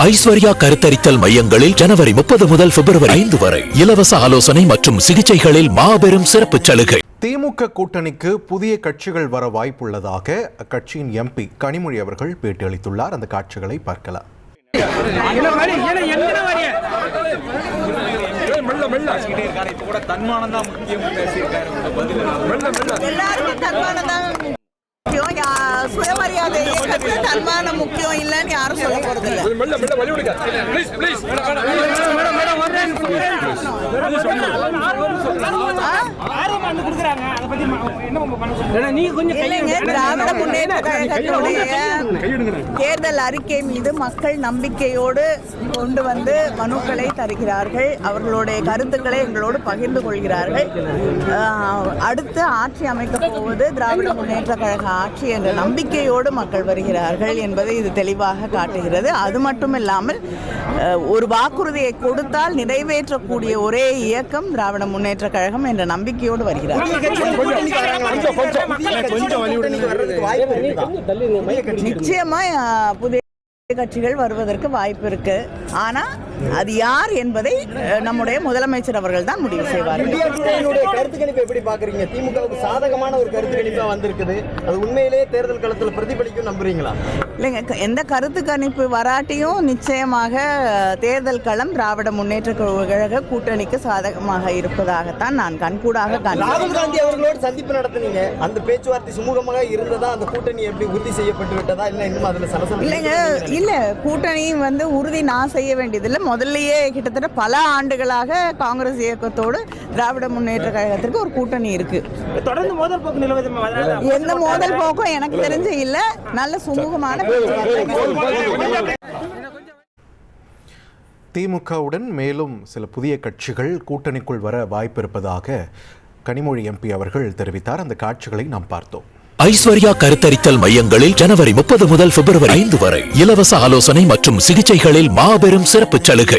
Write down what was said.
ஐஸ்வர்யா கருத்தரித்தல் மையங்களில் ஜனவரி 30 முதல் பிப்ரவரி 5 வரை இலவச ஆலோசனை மற்றும் சிகிச்சைகளில் மாபெரும் சிறப்பு சலுகை. திமுக கூட்டணிக்கு புதிய கட்சிகள் வர வாய்ப்புள்ளதாக அக்கட்சியின் எம்பி கனிமொழி அவர்கள் பேட்டியளித்துள்ளார். அந்த காட்சிகளை பார்க்கலாம். சுயமரியாதை இயக்கத்துக்கு தன்மானம் முக்கியம் இல்லைன்னு யாரும் சொல்ல போறதில்லை. திராவிட முன்னேற்ற கழகத்துடைய தேர்தல் அறிக்கை மீது மக்கள் நம்பிக்கையோடு கொண்டு வந்து மனுக்களை தருகிறார்கள். அவர்களுடைய கருத்துக்களை எங்களோடு பகிர்ந்து கொள்கிறார்கள். அடுத்து ஆட்சி அமைக்கப் போவது திராவிட முன்னேற்ற கழக ஆட்சி என்ற நம்பிக்கையோடு மக்கள் வருகிறார்கள் என்பதை இது தெளிவாக காட்டுகிறது. அது மட்டும் இல்லாமல் ஒரு வாக்குறுதியை கொடுத்தால் நிறைவேற்றக்கூடிய ஒரே இயக்கம் திராவிட முன்னேற்ற கழகம் என்ற நம்பிக்கையோடு வருகிறார். நிச்சயமா புதிய கட்சிகள் வருவதற்கு வாய்ப்பு இருக்கு. ஆனா அது யார் என்பதை நம்முடைய முதலமைச்சர் அவர்கள் தான் முடிவு செய்வார்கள். கருத்து கணிப்பு எப்படி பாக்குறீங்க? திமுகவுக்கு சாதகமான ஒரு கருத்து கணிப்பா வந்திருக்குது. அது உண்மையிலேயே தேர்தல் களத்தில் பிரதிபலிக்கும் நம்புறீங்களா? இல்லைங்க, எந்த கருத்து கணிப்பு வராட்டியும் நிச்சயமாக தேர்தல் களம் திராவிட முன்னேற்ற கழக கூட்டணிக்கு சாதகமாக இருப்பதாகத்தான் நான் கண்கூடாக ராகுல் காந்தி அவர்களோடு சந்திப்பு நடத்தினீங்க. அந்த பேச்சுவார்த்தை சுமூகமாக இருந்ததா? அந்த கூட்டணி எப்படி உறுதி செய்யப்பட்டு விட்டதா? இல்லை இன்னும் அதுல சலசலம் இல்லைங்க. இல்ல, கூட்டணி உறுதி நான் செய்ய வேண்டியதில்லை. முதல்லயே கிட்டத்தட்ட பல ஆண்டுகளாக காங்கிரஸ் இயக்கத்தோடு திராவிட முன்னேற்ற கழகத்திற்கு ஒரு கூட்டணி இருக்கு. தொடர்ந்து மோதல் போக்கு நிலவுது. எந்த மோதல் போக்கும் எனக்கு தெரிஞ்சு இல்ல. நல்ல சுமூகமான திமுகவுடன் மேலும் சில புதிய கட்சிகள் கூட்டணிக்குள் வர வாய்ப்பு இருப்பதாக கனிமொழி எம்பி அவர்கள் தெரிவித்தார். அந்த காட்சிகளை நாம் பார்த்தோம். ஐஸ்வர்யா கருத்தரித்தல் மையங்களில் ஜனவரி 30 முதல் பிப்ரவரி 5 வரை இலவச ஆலோசனை மற்றும் சிகிச்சைகளில் மாபெரும் சிறப்பு சலுகை.